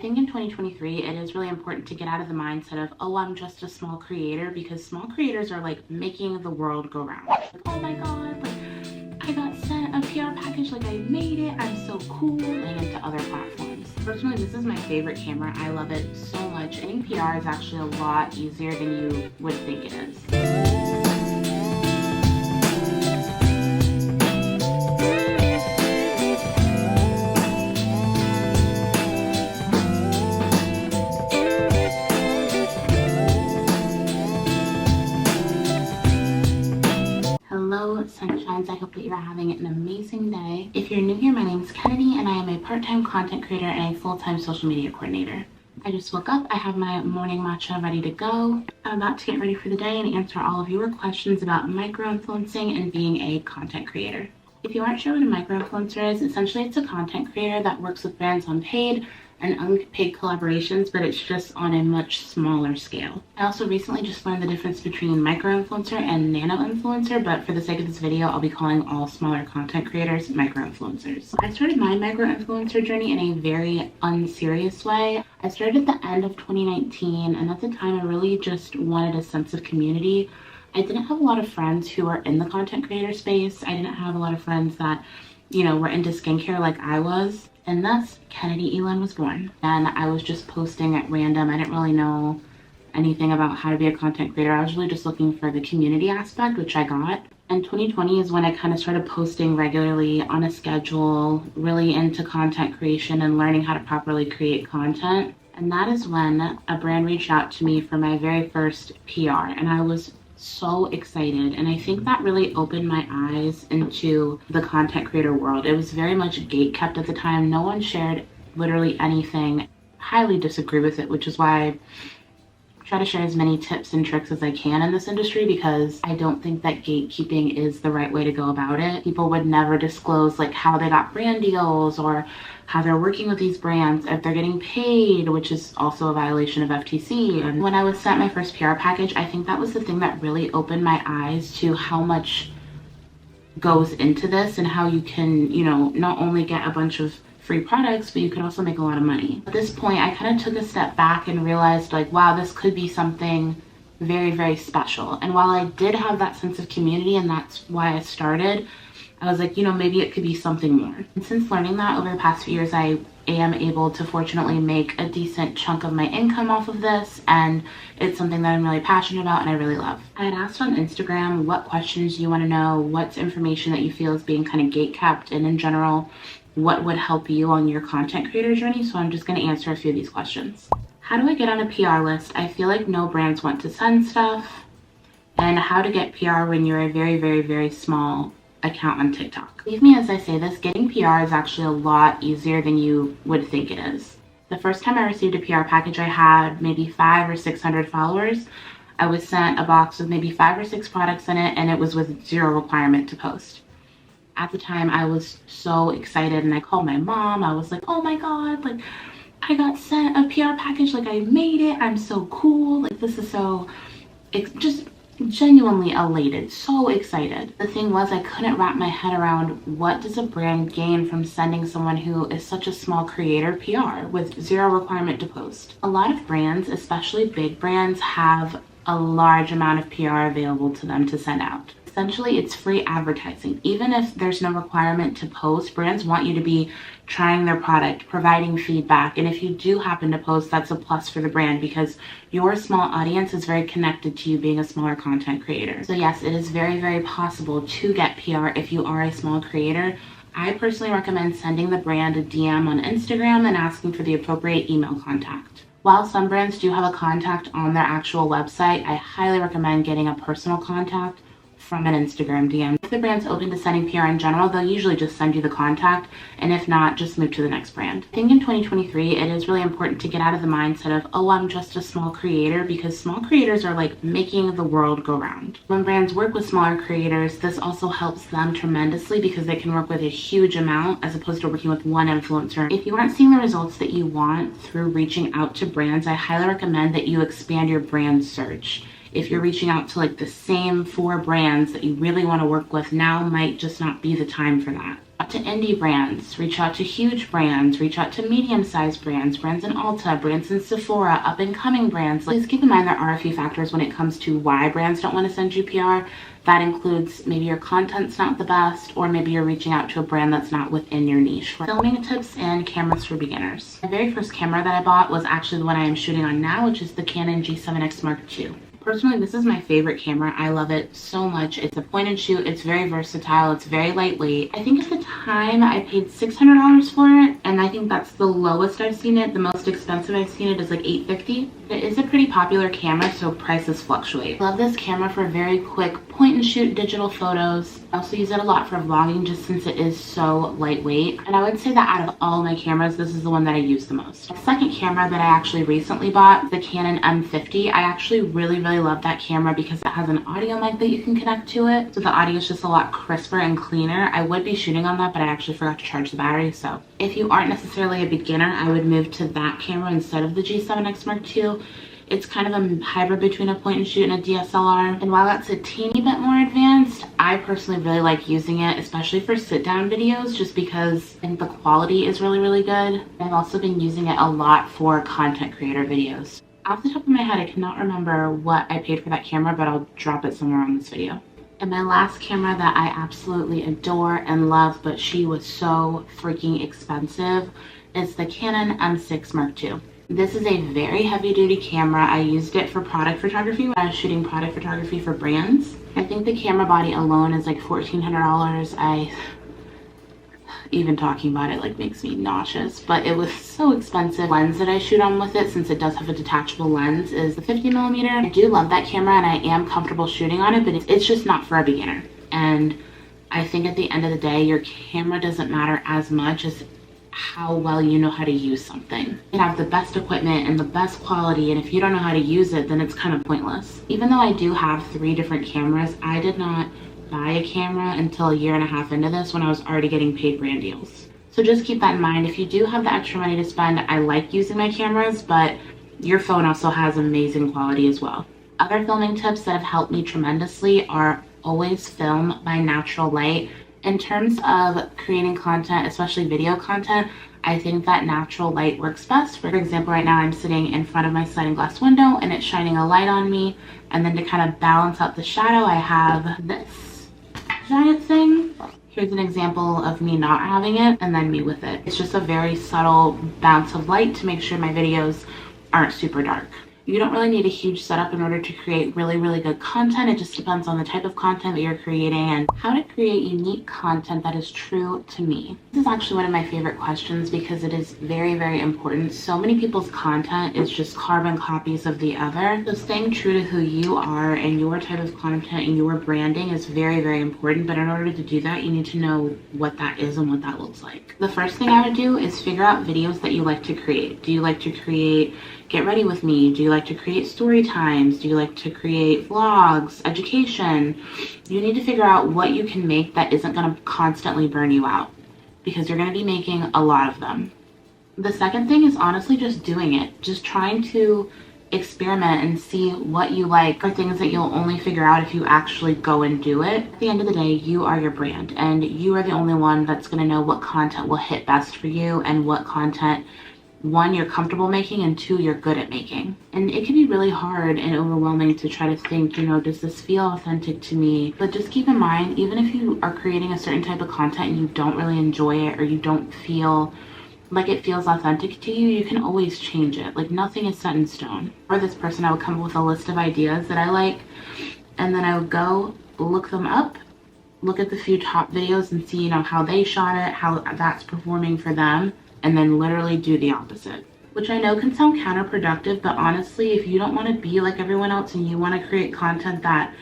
I think in 2023, it is really important to get out of the mindset of, oh, I'm just a small creator, because small creators are like making the world go round. Like, oh my God, like I got sent a PR package, like I made it, I'm so cool, and into other platforms. Personally, this is my favorite camera. I love it so much. I think PR is actually a lot easier than you would think it is. Hello sunshines, I hope that you're having an amazing day. If you're new here, my name is Kennedy and I am a part-time content creator and a full-time social media coordinator. I just woke up, I have my morning matcha ready to go. I'm about to get ready for the day and answer all of your questions about micro-influencing and being a content creator. If you aren't sure what a micro-influencer is, essentially it's a content creator that works with brands on paid and unpaid collaborations, but it's just on a much smaller scale. I also recently just learned the difference between micro-influencer and nano-influencer, but for the sake of this video, I'll be calling all smaller content creators micro-influencers. I started my micro-influencer journey in a very unserious way. I started at the end of 2019, and at the time I really just wanted a sense of community. I didn't have a lot of friends who were in the content creator space. I didn't have a lot of friends that, were into skincare like I was. And thus, Kenedielynn was born. And I was just posting at random. I didn't really know anything about how to be a content creator. I was really just looking for the community aspect, which I got. And 2020 is when I kind of started posting regularly on a schedule, really into content creation and learning how to properly create content. And that is when a brand reached out to me for my very first PR. And I was so excited, and I think that really opened my eyes into the content creator world. It was very much gate kept at the time. No one shared literally anything. Highly disagree with it, which is why I try to share as many tips and tricks as I can in this industry, because I don't think that gatekeeping is the right way to go about it. People would never disclose like how they got brand deals or how they're working with these brands, if they're getting paid, which is also a violation of FTC. And when I was sent my first PR package, I think that was the thing that really opened my eyes to how much goes into this and how you can, not only get a bunch of free products, but you can also make a lot of money. At this point, I kind of took a step back and realized like, wow, this could be something very, very special. And while I did have that sense of community, and that's why I started, I was like, maybe it could be something more. And since learning that over the past few years, I am able to fortunately make a decent chunk of my income off of this, and it's something that I'm really passionate about and I really love. I had asked on Instagram, what questions do you want to know? What's information that you feel is being kind of gate kept? And in general, what would help you on your content creator journey? So I'm just going to answer a few of these questions. How do I get on a PR list? I feel like no brands want to send stuff. And how to get PR when you're a very, very, very small account on TikTok. Believe me as I say this, getting PR is actually a lot easier than you would think it is. The first time I received a PR package, I had maybe 500 or 600 followers. I was sent a box with maybe 5 or 6 products in it, and it was with zero requirement to post. At the time, I was so excited, and I called my mom. I was like, oh my God, like I got sent a PR package, like I made it, I'm so cool, like this is so, it's just genuinely elated, so excited. The thing was, I couldn't wrap my head around what does a brand gain from sending someone who is such a small creator PR with zero requirement to post. A lot of brands, especially big brands, have a large amount of PR available to them to send out. Essentially, it's free advertising. Even if there's no requirement to post, brands want you to be trying their product, providing feedback. And if you do happen to post, that's a plus for the brand, because your small audience is very connected to you being a smaller content creator. So yes, it is very, very possible to get PR if you are a small creator. I personally recommend sending the brand a DM on Instagram and asking for the appropriate email contact. While some brands do have a contact on their actual website, I highly recommend getting a personal contact from an Instagram DM. If the brand's open to sending PR in general, they'll usually just send you the contact, and if not, just move to the next brand. I think in 2023, it is really important to get out of the mindset of, oh, I'm just a small creator, because small creators are like making the world go round. When brands work with smaller creators, this also helps them tremendously, because they can work with a huge amount as opposed to working with one influencer. If you aren't seeing the results that you want through reaching out to brands, I highly recommend that you expand your brand search. If you're reaching out to like the same 4 brands that you really want to work with, now might just not be the time for that. out to indie brands, reach out to huge brands, reach out to medium-sized brands, brands in Ulta, brands in Sephora, up-and-coming brands. Please keep in mind there are a few factors when it comes to why brands don't want to send you PR. That includes maybe your content's not the best, or maybe you're reaching out to a brand that's not within your niche. Filming tips and cameras for beginners. My very first camera that I bought was actually the one I am shooting on now, which is the Canon G7X Mark II. Personally, this is my favorite camera. I love it so much. It's a point and shoot. It's very versatile. It's very lightweight. I think at the time I paid $600 for it, and I think that's the lowest I've seen it. The most expensive I've seen it is like $850. It is a pretty popular camera, so prices fluctuate. I love this camera for very quick point and shoot digital photos. I also use it a lot for vlogging just since it is so lightweight. And I would say that out of all my cameras, this is the one that I use the most. The second camera that I actually recently bought, the Canon M50, I actually really love that camera because it has an audio mic that you can connect to it. So the audio is just a lot crisper and cleaner. I would be shooting on that, but I actually forgot to charge the battery. So if you aren't necessarily a beginner, I would move to that camera instead of the G7X Mark II. It's kind of a hybrid between a point and shoot and a DSLR. And while that's a teeny bit more advanced, I personally really like using it, especially for sit down videos, just because I think the quality is really good. I've also been using it a lot for content creator videos. Off the top of my head, I cannot remember what I paid for that camera, but I'll drop it somewhere on this video. And my last camera that I absolutely adore and love, but she was so freaking expensive, is the Canon M6 Mark II. This is a very heavy duty camera. I used it for product photography when I was shooting product photography for brands. I think the camera body alone is like $1,400. Even talking about it like makes me nauseous, but it was so expensive. The lens that I shoot on with it, since it does have a detachable lens, is the 50mm. I do love that camera and I am comfortable shooting on it, but it's just not for a beginner. And I think at the end of the day, your camera doesn't matter as much as how well you know how to use something. You can have the best equipment and the best quality, and if you don't know how to use it, then it's kind of pointless. Even though I do have 3 different cameras, I did not buy a camera until 1.5 years into this, when I was already getting paid brand deals. So just keep that in mind. If you do have the extra money to spend, I like using my cameras, but your phone also has amazing quality as well. Other filming tips that have helped me tremendously are always film by natural light. In terms of creating content, especially video content, I think that natural light works best. For example, right now I'm sitting in front of my sliding glass window and it's shining a light on me, and then to kind of balance out the shadow, I have this giant thing. Here's an example of me not having it and then me with it. It's just a very subtle bounce of light to make sure my videos aren't super dark. You don't really need a huge setup in order to create really good content. It just depends on the type of content that you're creating and how to create unique content that is true to me. This is actually one of my favorite questions because it is very important. So many people's content is just carbon copies of the other. So staying true to who you are and your type of content and your branding is very important. But in order to do that, you need to know what that is and what that looks like. The first thing I would do is figure out videos that you like to create. Do you like to create get ready with me? Do you like to create story times? Do you like to create vlogs, education? You need to figure out what you can make that isn't going to constantly burn you out, because you're going to be making a lot of them. The second thing is honestly just doing it. Just trying to experiment and see what you like are things that you'll only figure out if you actually go and do it. At the end of the day, you are your brand and you are the only one that's going to know what content will hit best for you and what content, 1, you're comfortable making, and 2, you're good at making. And it can be really hard and overwhelming to try to think, does this feel authentic to me? But just keep in mind, even if you are creating a certain type of content and you don't really enjoy it, or you don't feel like it feels authentic to you, you can always change it. Like, nothing is set in stone. For this person, I would come up with a list of ideas that I like, and then I would go look them up, look at the few top videos and see, how they shot it, how that's performing for them, and then literally do the opposite. Which I know can sound counterproductive, but honestly, if you don't want to be like everyone else and you want to create content that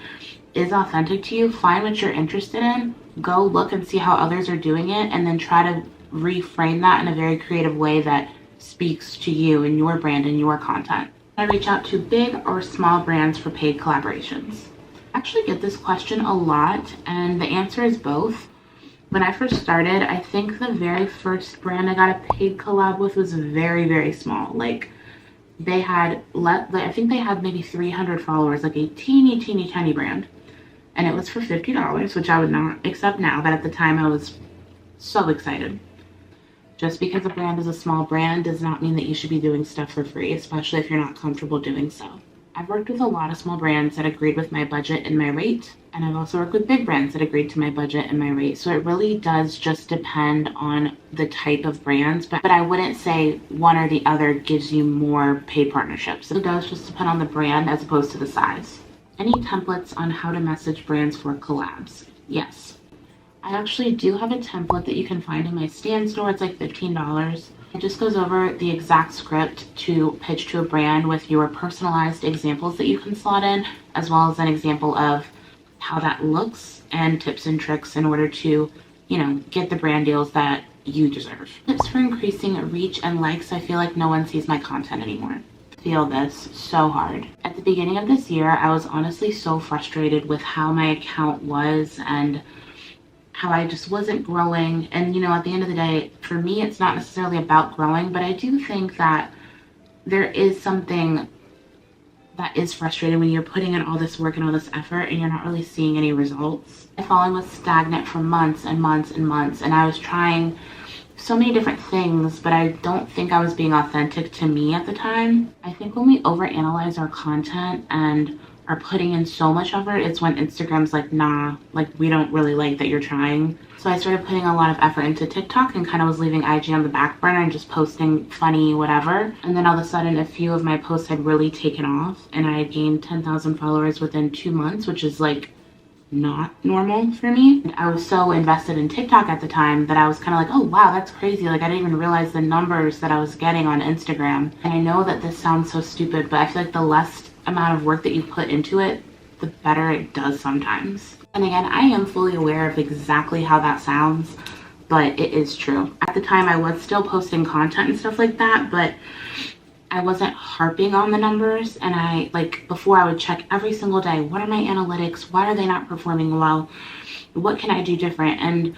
is authentic to you, find what you're interested in, go look and see how others are doing it, and then try to reframe that in a very creative way that speaks to you and your brand and your content. I reach out to big or small brands for paid collaborations. I actually get this question a lot, and the answer is both. When I first started, I think the very first brand I got a paid collab with was very small. Like, they had, I think they had maybe 300 followers, like a teeny tiny brand. And it was for $50, which I would not accept now, but at the time I was So excited. Just because a brand is a small brand does not mean that you should be doing stuff for free, especially if you're not comfortable doing so. I've worked with a lot of small brands that agreed with my budget and my rate, and I've also worked with big brands that agreed to my budget and my rate. So it really does just depend on the type of brands, but I wouldn't say one or the other gives you more paid partnerships. It does just depend on the brand as opposed to the size. Any templates on how to message brands for collabs? Yes. I actually do have a template that you can find in my stan.store. It's like $15. It just goes over the exact script to pitch to a brand with your personalized examples that you can slot in, as well as an example of how that looks and tips and tricks in order to, get the brand deals that you deserve. Tips for increasing reach and likes. I feel like no one sees my content anymore. Feel this so hard. At the beginning of this year, I was honestly so frustrated with how my account was and how I just wasn't growing. And, at the end of the day, for me, it's not necessarily about growing, but I do think that there is something that is frustrating when you're putting in all this work and all this effort and you're not really seeing any results. My following was stagnant for months and months and months, and I was trying so many different things, but I don't think I was being authentic to me at the time. I think when we overanalyze our content and are putting in so much effort, it's when Instagram's like, nah, like we don't really like that you're trying. So I started putting a lot of effort into TikTok and kind of was leaving IG on the back burner and just posting funny whatever. And then all of a sudden a few of my posts had really taken off and I had gained 10,000 followers within 2 months, which is like not normal for me. I was so invested in TikTok at the time that I was kind of like, oh wow, that's crazy. Like I didn't even realize the numbers that I was getting on Instagram. And I know that this sounds so stupid, but I feel like the less amount of work that you put into it, the better it does sometimes. And again, I am fully aware of exactly how that sounds, but it is true. At the time, I was still posting content and stuff like that, but I wasn't harping on the numbers. And before I would check every single day, what are my analytics? Why are they not performing well? What can I do different? And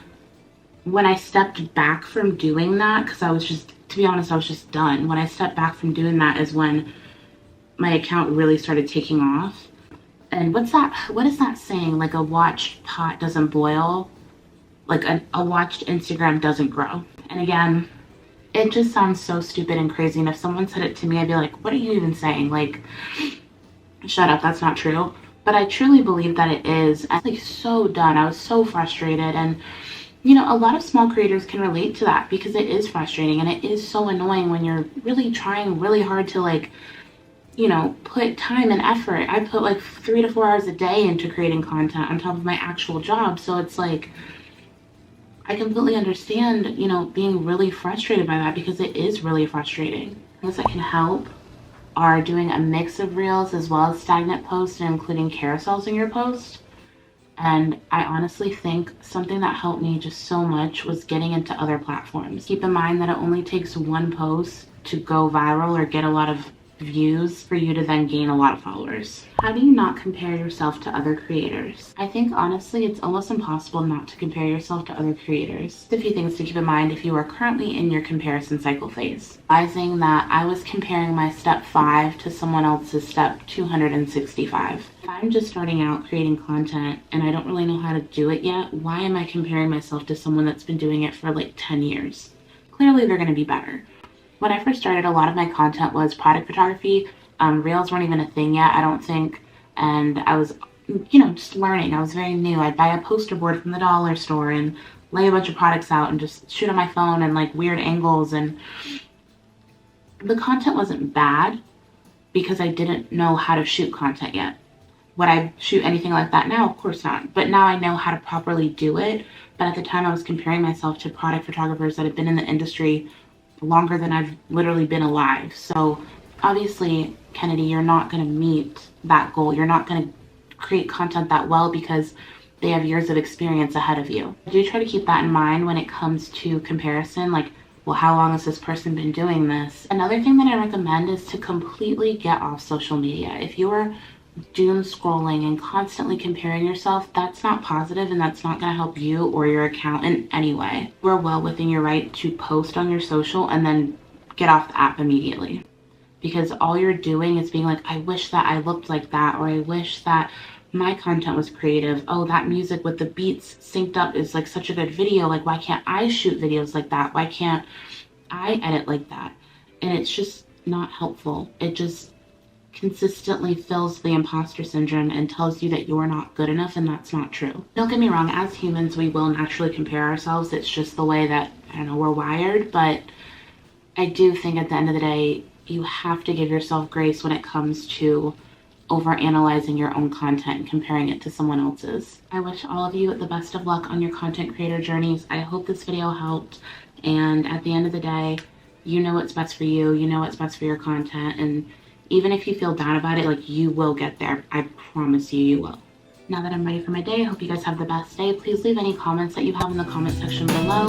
when I stepped back from doing that, because to be honest, I was just done. When I stepped back from doing that is when my account really started taking off. And what is that saying? Like a watched pot doesn't boil, like a watched Instagram doesn't grow. And again, it just sounds so stupid and crazy. And if someone said it to me, I'd be like, what are you even saying? Like, shut up, that's not true. But I truly believe that it is. I was like so done. I was so frustrated. And a lot of small creators can relate to that because it is frustrating and it is so annoying when you're really trying really hard to put time and effort. I put like 3 to 4 hours a day into creating content on top of my actual job. So it's like, I completely understand, being really frustrated by that because it is really frustrating. Things that can help are doing a mix of reels as well as stagnant posts and including carousels in your post. And I honestly think something that helped me just so much was getting into other platforms. Keep in mind that it only takes one post to go viral or get a lot of views for you to then gain a lot of followers. How do you not compare yourself to other creators? I think honestly it's almost impossible not to compare yourself to other creators. A few things to keep in mind if you are currently in your comparison cycle phase. Realizing that I was comparing my step 5 to someone else's step 265. If I'm just starting out creating content and I don't really know how to do it yet, why am I comparing myself to someone that's been doing it for like 10 years? Clearly they're going to be better. When I first started, a lot of my content was product photography. Reels weren't even a thing yet, I don't think. And I was, just learning. I was very new. I'd buy a poster board from the dollar store and lay a bunch of products out and just shoot on my phone and like weird angles. And the content wasn't bad because I didn't know how to shoot content yet. Would I shoot anything like that now? Of course not. But now I know how to properly do it. But at the time I was comparing myself to product photographers that had been in the industry longer than I've literally been alive. So obviously, Kennedy, you're not going to meet that goal. You're not going to create content that well because they have years of experience ahead of you. I do try to keep that in mind when it comes to comparison, like, well, how long has this person been doing this? Another thing that I recommend is to completely get off social media. If you are doom scrolling and constantly comparing yourself, that's not positive and that's not going to help you or your account in any way. You're well within your right to post on your social and then get off the app immediately, because all you're doing is being like, I wish that I looked like that, or I wish that my content was creative. Oh, that music with the beats synced up is like such a good video. Like, why can't I shoot videos like that? Why can't I edit like that? And it's just not helpful. It just consistently fills the imposter syndrome and tells you that you're not good enough, and that's not true. Don't get me wrong, as humans, we will naturally compare ourselves. It's just the way that, I don't know, we're wired, but I do think at the end of the day, you have to give yourself grace when it comes to over-analyzing your own content and comparing it to someone else's. I wish all of you the best of luck on your content creator journeys. I hope this video helped, and at the end of the day, you know what's best for you, you know what's best for your content, and even if you feel down about it, like, you will get there. I promise you, you will. Now that I'm ready for my day, I hope you guys have the best day. Please leave any comments that you have in the comment section below.